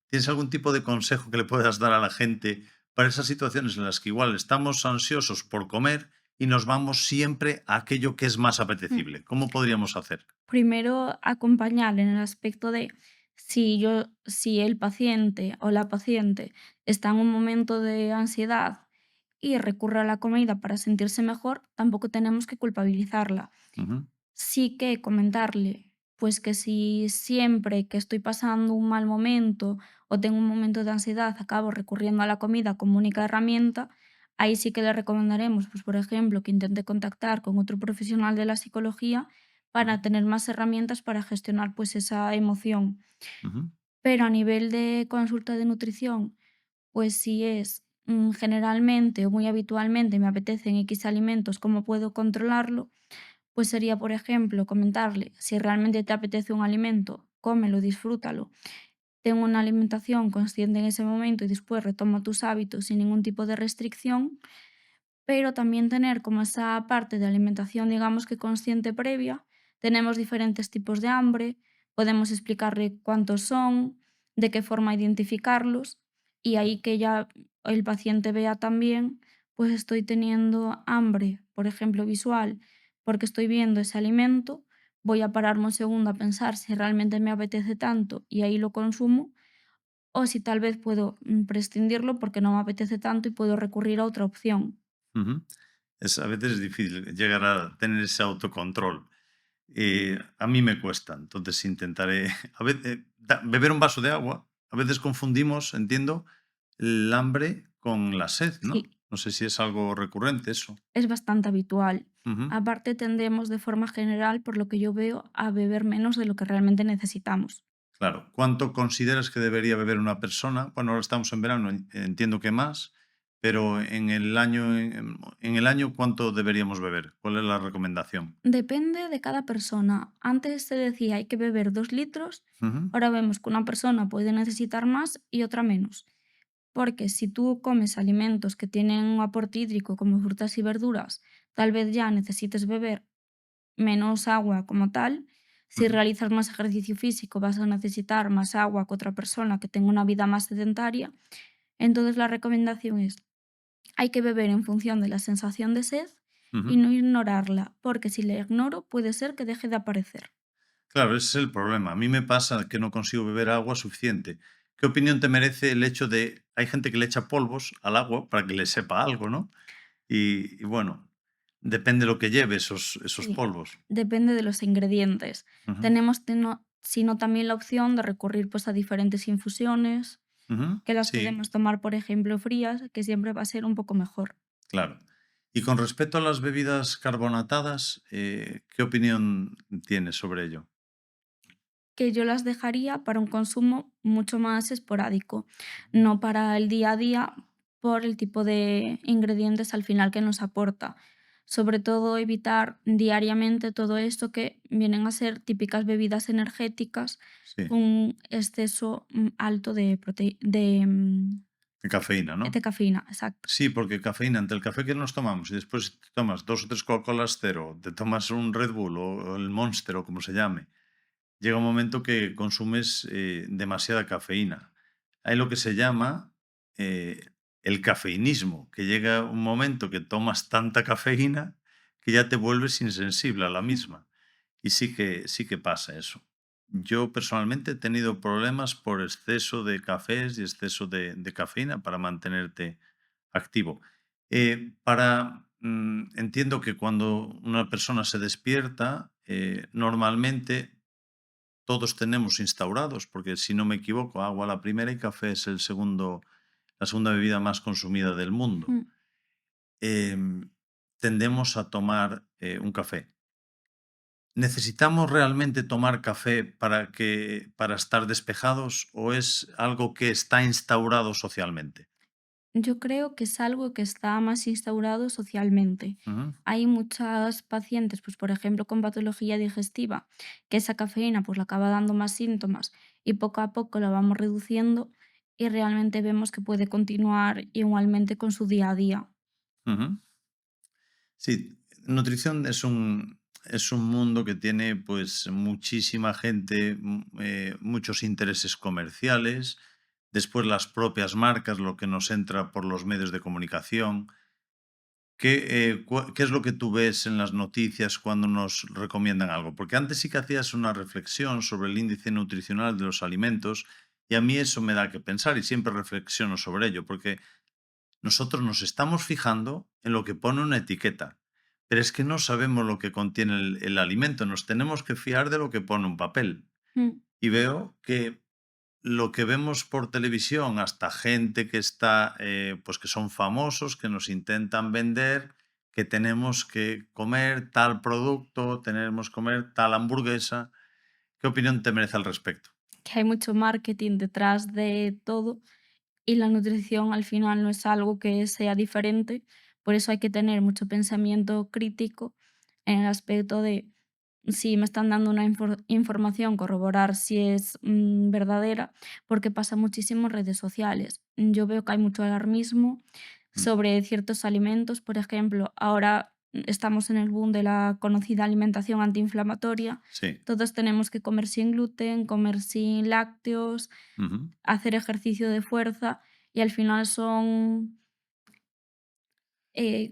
¿Tienes algún tipo de consejo que le puedas dar a la gente para esas situaciones en las que igual estamos ansiosos por comer y nos vamos siempre a aquello que es más Mm. apetecible? ¿Cómo podríamos hacer? Primero, acompañar en el aspecto de si el paciente o la paciente está en un momento de ansiedad y recurre a la comida para sentirse mejor, tampoco tenemos que culpabilizarla. Ujú, Sí que comentarle, pues, que si siempre que estoy pasando un mal momento o tengo un momento de ansiedad acabo recurriendo a la comida como única herramienta, ahí sí que le recomendaremos, pues, por ejemplo, que intente contactar con otro profesional de la psicología ujú, para tener más herramientas para gestionar, pues, esa emoción. ujú, Pero a nivel de consulta de nutrición, pues si es, generalmente o muy habitualmente me apetecen X alimentos, ¿cómo puedo controlarlo? Pues sería, por ejemplo, comentarle, si realmente te apetece un alimento, cómelo, disfrútalo. Ten una alimentación consciente en ese momento y después retoma tus hábitos sin ningún tipo de restricción, pero también tener como esa parte de alimentación, digamos que consciente previa. Tenemos diferentes tipos de hambre, podemos explicarle cuántos son, de qué forma identificarlos y ahí que ya el paciente vea también, pues estoy teniendo hambre, por ejemplo, visual, porque estoy viendo ese alimento, voy a pararme un segundo a pensar si realmente me apetece tanto y ahí lo consumo, o si tal vez puedo prescindirlo porque no me apetece tanto y puedo recurrir a otra opción. ujú. A veces es difícil llegar a tener ese autocontrol. A mí me cuesta, entonces intentaré a veces, beber un vaso de agua. A veces confundimos, entiendo, el hambre con la sed, Sí, ¿no? No sé si es algo recurrente eso. es bastante habitual. Ujú. Aparte, tendemos de forma general, por lo que yo veo, a beber menos de lo que realmente necesitamos. Claro. ¿Cuánto consideras que debería beber una persona? Bueno, ahora estamos en verano, entiendo que más, pero en el año, ¿cuánto deberíamos beber? ¿Cuál es la recomendación? Depende de cada persona. Antes se decía hay que beber 2 litros, Ujú, ahora vemos que una persona puede necesitar más y otra menos. Porque si tú comes alimentos que tienen un aporte hídrico como frutas y verduras, tal vez ya necesites beber menos agua como tal. Si ujú, realizas más ejercicio físico, vas a necesitar más agua que otra persona que tenga una vida más sedentaria. Entonces la recomendación es, hay que beber en función de la sensación de sed y ujú. no ignorarla, porque si la ignoro puede ser que deje de aparecer. Claro, ese es el problema. A mí me pasa que no consigo beber agua suficiente. ¿Qué opinión te merece el hecho de, hay gente que le echa polvos al agua para que le sepa algo, ¿no? Y bueno, Depende lo que lleve esos Sí, polvos. depende de los ingredientes. Ujú, Tenemos, sino también la opción de recurrir pues, a diferentes infusiones, ujú, que las sí, podemos tomar, por ejemplo, frías, que siempre va a ser un poco mejor. claro. Y con respecto a las bebidas carbonatadas, ¿qué opinión tienes sobre ello? Que yo las dejaría para un consumo mucho más esporádico, no para el día a día, por el tipo de ingredientes al final que nos aporta. Sobre todo evitar diariamente todo esto que vienen a ser típicas bebidas energéticas Sí, con exceso alto de cafeína, ¿no? de cafeína, exacto. Sí, porque cafeína, entre el café que nos tomamos y después te tomas 2 o 3 Coca-Colas cero, te tomas un Red Bull o el Monster o como se llame, llega un momento que consumes, demasiada cafeína. Hay lo que se llama, el cafeinismo, que llega un momento que tomas tanta cafeína que ya te vuelves insensible a la misma. Y sí que pasa eso. Yo personalmente he tenido problemas por exceso de cafés y exceso de cafeína para mantenerte activo. Entiendo que cuando una persona se despierta, normalmente todos tenemos instaurados, porque si no me equivoco, agua la primera y café es la segunda bebida más consumida del mundo. Mm. Tendemos a tomar un café. ¿Necesitamos realmente tomar café para estar despejados o es algo que está instaurado socialmente? Yo creo que es algo que está más instaurado socialmente. Ujú, Hay muchas pacientes, pues por ejemplo, con patología digestiva, que esa cafeína pues le acaba dando más síntomas y poco a poco la vamos reduciendo y realmente vemos que puede continuar igualmente con su día a día. ujú. Sí, nutrición es un mundo que tiene pues muchísima gente, muchos intereses comerciales, después las propias marcas, lo que nos entra por los medios de comunicación. ¿Qué es lo que tú ves en las noticias cuando nos recomiendan algo? Porque antes sí que hacías una reflexión sobre el índice nutricional de los alimentos y a mí eso me da que pensar y siempre reflexiono sobre ello, porque nosotros nos estamos fijando en lo que pone una etiqueta, pero es que no sabemos lo que contiene el alimento, nos tenemos que fiar de lo que pone un papel. Mm, Y veo que lo que vemos por televisión, hasta gente que está, pues que son famosos, que nos intentan vender que tenemos que comer tal producto, tenemos que comer tal hamburguesa. ¿Qué opinión te merece al respecto? Que hay mucho marketing detrás de todo y la nutrición al final no es algo que sea diferente, por eso hay que tener mucho pensamiento crítico en el aspecto de si me están dando una información, corroborar si es verdadera, porque pasa muchísimo en redes sociales. Yo veo que hay mucho alarmismo Mm, sobre ciertos alimentos, por ejemplo, ahora estamos en el boom de la conocida alimentación antiinflamatoria. sí. Todos tenemos que comer sin gluten, comer sin lácteos, Ujú. hacer ejercicio de fuerza y al final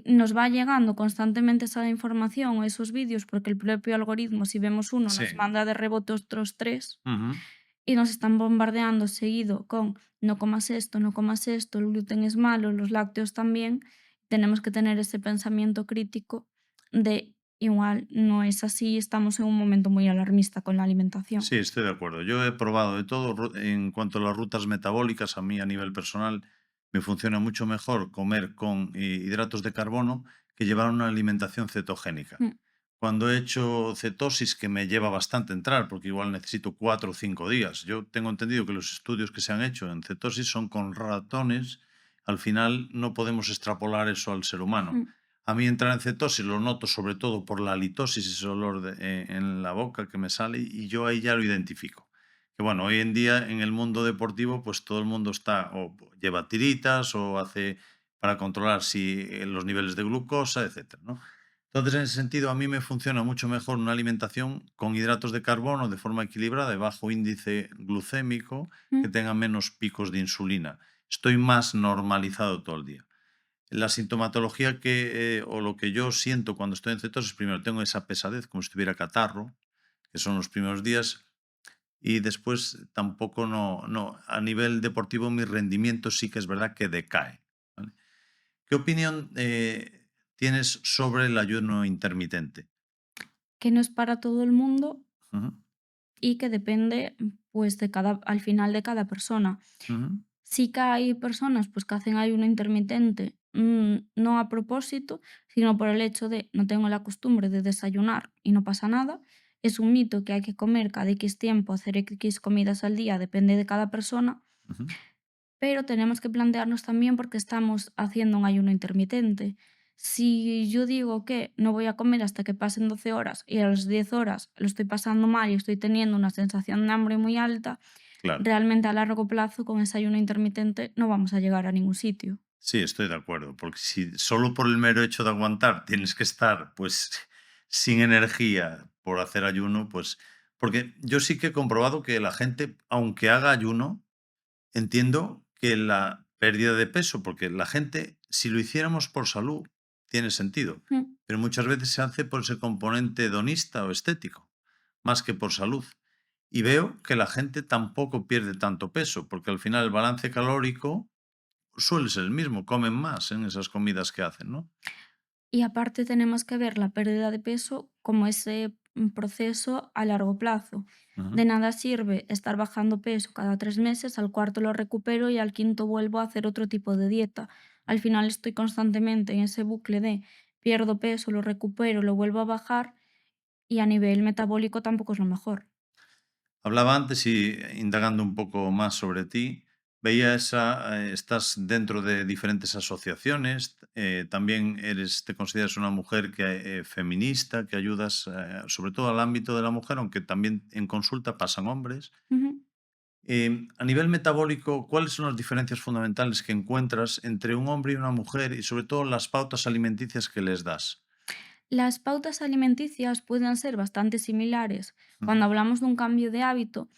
nos va llegando constantemente esa información o esos vídeos porque el propio algoritmo, si vemos uno, Sí. nos manda de rebote otros tres Ujú. y nos están bombardeando seguido con no comas esto, el gluten es malo, los lácteos también. Tenemos que tener ese pensamiento crítico de igual no es así, estamos en un momento muy alarmista con la alimentación. Sí, estoy de acuerdo. Yo he probado de todo. En cuanto a las rutas metabólicas, a mí a nivel personal me funciona mucho mejor comer con hidratos de carbono que llevar una alimentación cetogénica. Mm, Cuando he hecho cetosis, que me lleva bastante entrar, porque igual necesito 4 o 5 días. Yo tengo entendido que los estudios que se han hecho en cetosis son con ratones. Al final no podemos extrapolar eso al ser humano. mm. A mí entrar en cetosis lo noto sobre todo por la halitosis, ese olor en la boca que me sale y yo ahí ya lo identifico. Que bueno, hoy en día en el mundo deportivo pues todo el mundo está o lleva tiritas o hace para controlar si los niveles de glucosa, etcétera, ¿no? Entonces, en ese sentido, a mí me funciona mucho mejor una alimentación con hidratos de carbono de forma equilibrada, de bajo índice glucémico, que Mm, tenga menos picos de insulina. Estoy más normalizado todo el día. La sintomatología o lo que yo siento cuando estoy en cetosis, primero tengo esa pesadez, como si tuviera catarro, que son los primeros días, y después tampoco a nivel deportivo mi rendimiento sí que es verdad que decae. ¿Vale? ¿Qué opinión tienes sobre el ayuno intermitente? Que no es para todo el mundo Ujú, y que depende, pues, al final de cada persona. ujú, Sí que hay personas, pues, que hacen ayuno intermitente, no a propósito, sino por el hecho de: "No tengo la costumbre de desayunar y no pasa nada". Es un mito que hay que comer cada X tiempo, hacer X comidas al día, depende de cada persona, ujú. pero tenemos que plantearnos también por qué estamos haciendo un ayuno intermitente. Si yo digo que no voy a comer hasta que pasen 12 horas y a las 10 horas lo estoy pasando mal y estoy teniendo una sensación de hambre muy alta, Claro. realmente a largo plazo con ese ayuno intermitente no vamos a llegar a ningún sitio. Sí, estoy de acuerdo, porque si solo por el mero hecho de aguantar tienes que estar, pues, sin energía por hacer ayuno, pues, porque yo sí que he comprobado que la gente, aunque haga ayuno, entiendo que la pérdida de peso, porque la gente, si lo hiciéramos por salud, tiene sentido, Mm. pero muchas veces se hace por ese componente hedonista o estético, más que por salud. Y veo que la gente tampoco pierde tanto peso, porque al final el balance calórico suele ser el mismo, comen más en esas comidas que hacen, ¿no? Y aparte tenemos que ver la pérdida de peso como ese proceso a largo plazo. Ujú. De nada sirve estar bajando peso cada 3 meses, al cuarto lo recupero y al quinto vuelvo a hacer otro tipo de dieta. Al final estoy constantemente en ese bucle de pierdo peso, lo recupero, lo vuelvo a bajar y a nivel metabólico tampoco es lo mejor. Hablaba antes y indagando un poco más sobre ti, veía estás dentro de diferentes asociaciones, también te consideras una mujer feminista, que ayudas sobre todo al ámbito de la mujer, aunque también en consulta pasan hombres. Ujú. A nivel metabólico, ¿cuáles son las diferencias fundamentales que encuentras entre un hombre y una mujer y sobre todo las pautas alimenticias que les das? Las pautas alimenticias pueden ser bastante similares Ujú, cuando hablamos de un cambio de hábito.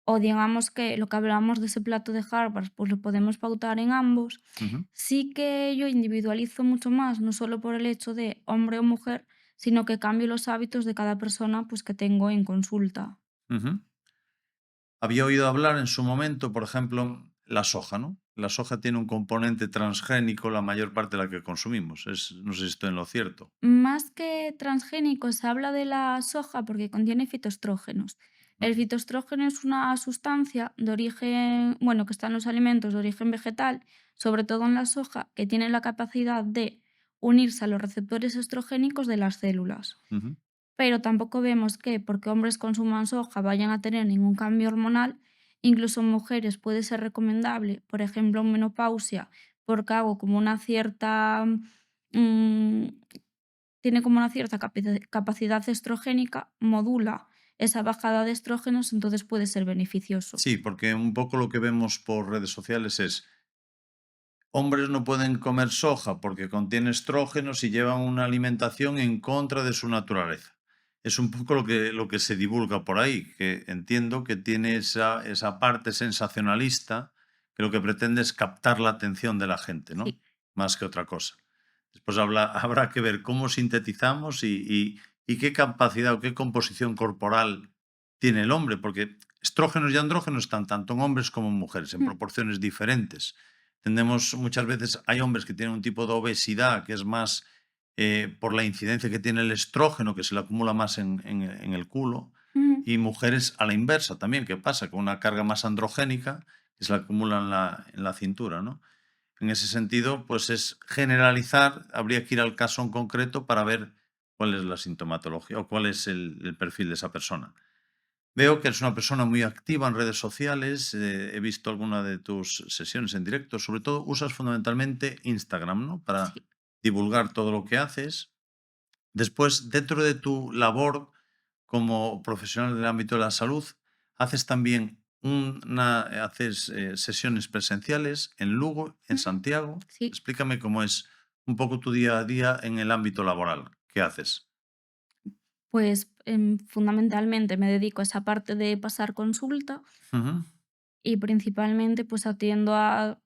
O digamos que lo que hablábamos de ese plato de Harvard, pues lo podemos pautar en ambos. ujú, Sí que yo individualizo mucho más, no solo por el hecho de hombre o mujer, sino que cambio los hábitos de cada persona pues, que tengo en consulta. ujú. Había oído hablar en su momento, por ejemplo, la soja, ¿no? La soja tiene un componente transgénico la mayor parte de la que consumimos. No sé si estoy en lo cierto. Más que transgénico, se habla de la soja porque contiene fitoestrógenos. El Ujú, fitoestrógeno es una sustancia de origen, bueno, que está en los alimentos de origen vegetal, sobre todo en la soja, que tiene la capacidad de unirse a los receptores estrogénicos de las células. ujú, Pero tampoco vemos que porque hombres consuman soja vayan a tener ningún cambio hormonal. Incluso en mujeres puede ser recomendable, por ejemplo, en menopausia, porque hago como una cierta mm, tiene como una cierta capacidad estrogénica, modula esa bajada de estrógenos, entonces puede ser beneficioso. sí, porque un poco lo que vemos por redes sociales es hombres no pueden comer soja porque contiene estrógenos y llevan una alimentación en contra de su naturaleza. Es un poco lo que se divulga por ahí, que entiendo que tiene esa parte sensacionalista que lo que pretende es captar la atención de la gente, ¿no? Sí. Más que otra cosa. Después habrá que ver cómo sintetizamos y qué capacidad o qué composición corporal tiene el hombre, porque estrógenos y andrógenos están tanto en hombres como en mujeres, en Mm, proporciones diferentes. Tendemos muchas veces, hay hombres que tienen un tipo de obesidad que es más por la incidencia que tiene el estrógeno, que se le acumula más en el culo, mm. y mujeres a la inversa también, que pasa con una carga más androgénica que se le acumula en la cintura, ¿no? En ese sentido, pues es generalizar, habría que ir al caso en concreto para ver cuál es la sintomatología o cuál es el perfil de esa persona. Veo que eres una persona muy activa en redes sociales, he visto alguna de tus sesiones en directo, sobre todo usas fundamentalmente Instagram, ¿no? Para Sí. divulgar todo lo que haces. Después, dentro de tu labor como profesional del ámbito de la salud, haces también haces sesiones presenciales en Lugo, en Ujú. Santiago. Sí. Explícame cómo es un poco tu día a día en el ámbito laboral. ¿Qué haces? Pues fundamentalmente me dedico a esa parte de pasar consulta Ujú, y principalmente pues atiendo a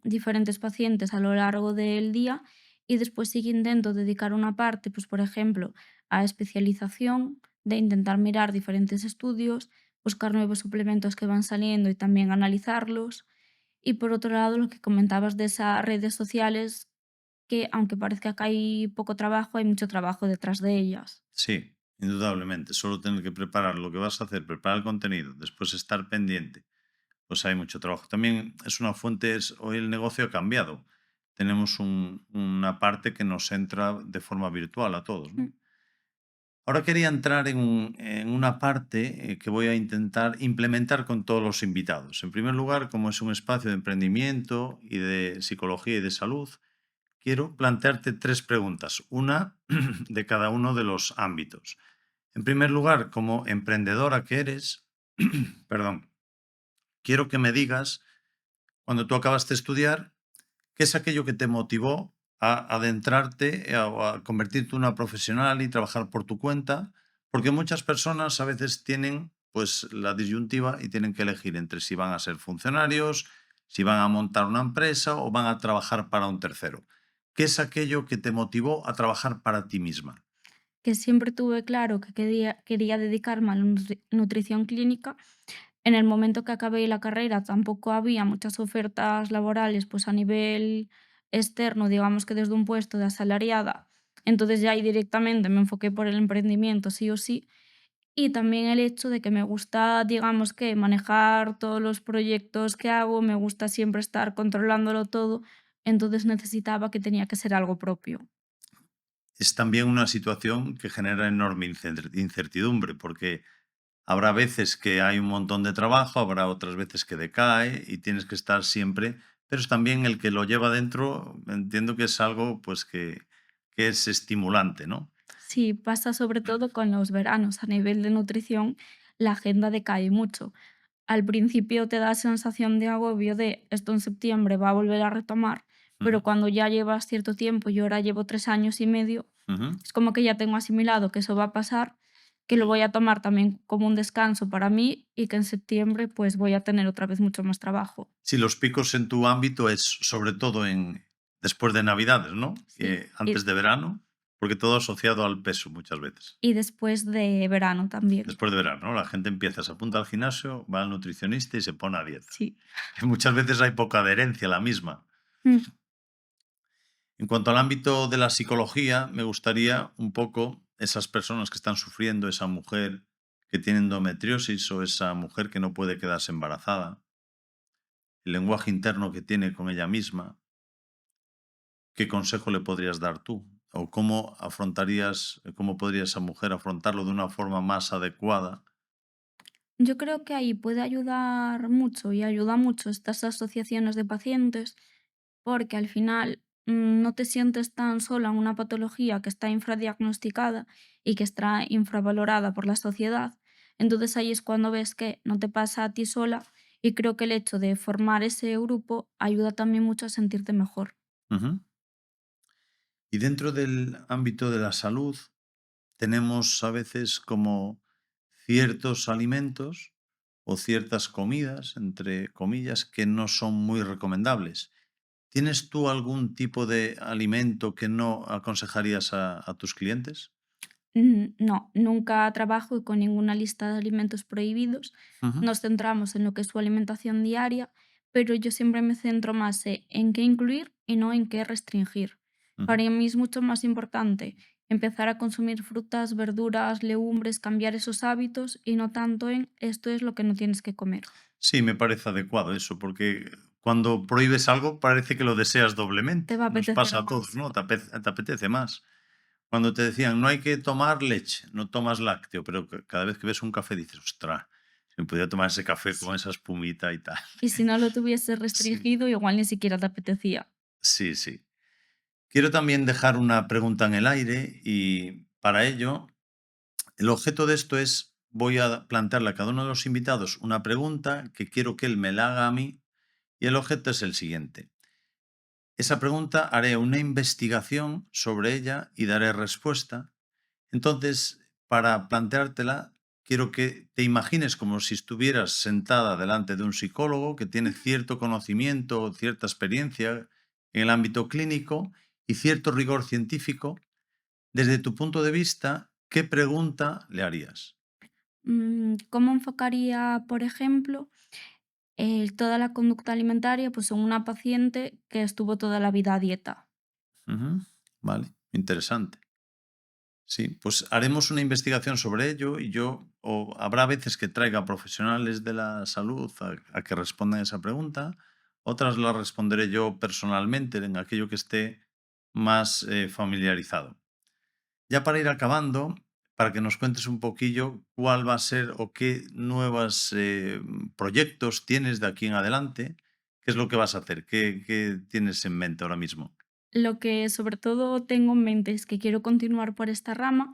diferentes pacientes a lo largo del día y después sí que intento dedicar una parte, pues por ejemplo, a especialización, de intentar mirar diferentes estudios, buscar nuevos suplementos que van saliendo y también analizarlos. Y por otro lado, lo que comentabas de esas redes sociales, que, aunque parezca que hay poco trabajo, hay mucho trabajo detrás de ellas. Sí, indudablemente. Solo tener que preparar lo que vas a hacer, preparar el contenido, después estar pendiente, pues hay mucho trabajo. También es una fuente, hoy el negocio ha cambiado. Tenemos una parte que nos entra de forma virtual a todos, ¿no? Mm. Ahora quería entrar en una parte que voy a intentar implementar con todos los invitados. En primer lugar, como es un espacio de emprendimiento y de psicología y de salud, quiero plantearte tres preguntas, una de cada uno de los ámbitos. En primer lugar, como emprendedora que eres, perdón, quiero que me digas, cuando tú acabaste de estudiar, ¿qué es aquello que te motivó a adentrarte o a convertirte en una profesional y trabajar por tu cuenta? Porque muchas personas a veces tienen pues la disyuntiva y tienen que elegir entre si van a ser funcionarios, si van a montar una empresa o van a trabajar para un tercero. ¿Qué es aquello que te motivó a trabajar para ti misma? Que siempre tuve claro que quería dedicarme a la nutrición clínica. En el momento que acabé la carrera tampoco había muchas ofertas laborales, pues a nivel externo, digamos que desde un puesto de asalariada. Entonces ya ahí directamente me enfoqué por el emprendimiento, sí o sí. Y también el hecho de que me gusta, digamos que manejar todos los proyectos que hago, me gusta siempre estar controlándolo todo, entonces necesitaba que tenía que ser algo propio. Es también una situación que genera enorme incertidumbre, porque habrá veces que hay un montón de trabajo, habrá otras veces que decae y tienes que estar siempre, pero es también el que lo lleva dentro, entiendo que es algo pues que es estimulante, ¿no? Sí, pasa sobre todo con los veranos. A nivel de nutrición, la agenda decae mucho. Al principio te da sensación de agobio de esto en septiembre va a volver a retomar, Ujú, pero cuando ya llevas cierto tiempo, yo ahora llevo 3 años y medio, ujú. es como que ya tengo asimilado que eso va a pasar, que lo voy a tomar también como un descanso para mí y que en septiembre pues voy a tener otra vez mucho más trabajo. Sí, los picos en tu ámbito es sobre todo después de Navidades, ¿no? Sí, Antes de verano, porque todo asociado al peso muchas veces. y después de verano también. Después de verano, ¿no? La gente empieza, se apunta al gimnasio, va al nutricionista y se pone a dieta. Sí. Y muchas veces hay poca adherencia a la misma. Mm. En cuanto al ámbito de la psicología, me gustaría un poco esas personas que están sufriendo, esa mujer que tiene endometriosis o esa mujer que no puede quedarse embarazada, el lenguaje interno que tiene con ella misma, ¿qué consejo le podrías dar tú? ¿O cómo afrontarías, cómo podría esa mujer afrontarlo de una forma más adecuada? Yo creo que ahí puede ayudar mucho y ayuda mucho estas asociaciones de pacientes, porque al final no te sientes tan sola en una patología que está infradiagnosticada y que está infravalorada por la sociedad. Entonces ahí es cuando ves que no te pasa a ti sola y creo que el hecho de formar ese grupo ayuda también mucho a sentirte mejor. Ujú. Y dentro del ámbito de la salud, tenemos a veces como ciertos alimentos o ciertas comidas, entre comillas, que no son muy recomendables. ¿Tienes tú algún tipo de alimento que no aconsejarías a tus clientes? No, nunca trabajo con ninguna lista de alimentos prohibidos. Ujú, Nos centramos en lo que es su alimentación diaria, pero yo siempre me centro más en qué incluir y no en qué restringir. ujú. Para mí es mucho más importante empezar a consumir frutas, verduras, legumbres, cambiar esos hábitos y no tanto en esto es lo que no tienes que comer. Sí, me parece adecuado eso, porque cuando prohíbes algo parece que lo deseas Te doblemente. va a Nos apetecer pasa a todos, más. ¿no? Te apetece más. Cuando te decían, no hay que tomar leche, no tomas lácteo, pero cada vez que ves un café dices, ostras, si me podía tomar ese café con Sí. esa espumita y tal. Y si no lo tuviese Sí, restringido, igual ni siquiera te apetecía. sí, sí. Quiero también dejar una pregunta en el aire y para ello, el objeto de esto es, voy a plantearle a cada uno de los invitados una pregunta que quiero que él me la haga a mí y el objeto es el siguiente. Esa pregunta haré una investigación sobre ella y daré respuesta. Entonces, para planteártela, quiero que te imagines como si estuvieras sentada delante de un psicólogo que tiene cierto conocimiento, cierta experiencia en el ámbito clínico y cierto rigor científico. Desde tu punto de vista, ¿qué pregunta le harías? ¿Cómo enfocaría, por ejemplo, toda la conducta alimentaria, pues, en una paciente que estuvo toda la vida a dieta? Ujú. Vale, interesante. Sí, pues haremos una investigación sobre ello y o habrá veces que traiga profesionales de la salud a que respondan esa pregunta, otras la responderé yo personalmente en aquello que esté más familiarizado. Ya para ir acabando, para que nos cuentes un poquillo cuál va a ser o qué nuevos proyectos tienes de aquí en adelante, qué es lo que vas a hacer, qué tienes en mente ahora mismo. Lo que sobre todo tengo en mente es que quiero continuar por esta rama,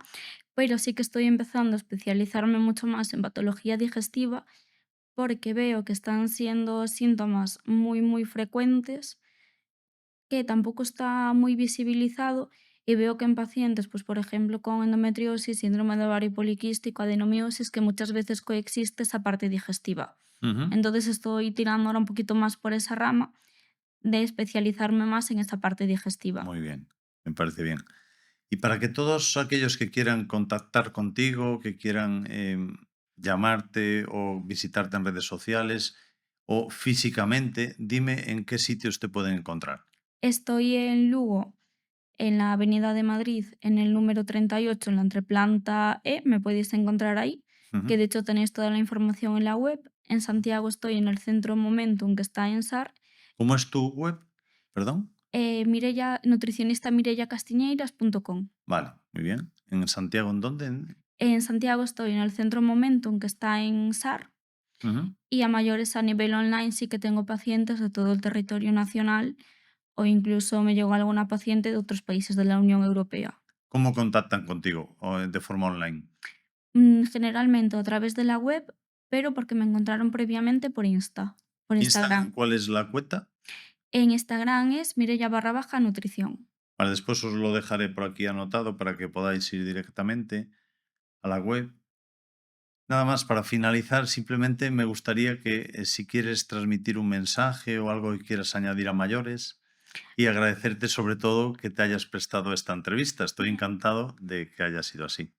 pero sí que estoy empezando a especializarme mucho más en patología digestiva porque veo que están siendo síntomas muy, muy frecuentes, que tampoco está muy visibilizado y veo que en pacientes, pues por ejemplo, con endometriosis, síndrome de ovario poliquístico, adenomiosis, que muchas veces coexiste esa parte digestiva. Ujú. Entonces estoy tirando ahora un poquito más por esa rama de especializarme más en esa parte digestiva. Muy bien, me parece bien. Y para que todos aquellos que quieran contactar contigo, que quieran llamarte o visitarte en redes sociales o físicamente, dime en qué sitios te pueden encontrar. Estoy en Lugo, en la Avenida de Madrid, en el número 38, en la entreplanta E, me podéis encontrar ahí, Ujú. que de hecho tenéis toda la información en la web. En Santiago estoy en el Centro Momentum, que está en SAR. ¿Cómo es tu web? ¿Perdón? Nutricionista mirellacastiñeiras.com. Vale, muy bien. ¿En Santiago en dónde? En Santiago estoy en el Centro Momentum, que está en SAR, Ujú. y a mayores a nivel online sí que tengo pacientes de todo el territorio nacional o incluso me llegó alguna paciente de otros países de la Unión Europea. ¿Cómo contactan contigo de forma online? Generalmente a través de la web, pero porque me encontraron previamente por Instagram, Instagram. ¿cuál es la cuenta? En Instagram es Mirella_nutrición. Vale, después os lo dejaré por aquí anotado para que podáis ir directamente a la web. Nada más para finalizar, simplemente me gustaría que si quieres transmitir un mensaje o algo que quieras añadir a mayores y agradecerte sobre todo que te hayas prestado esta entrevista. Estoy encantado de que haya sido así.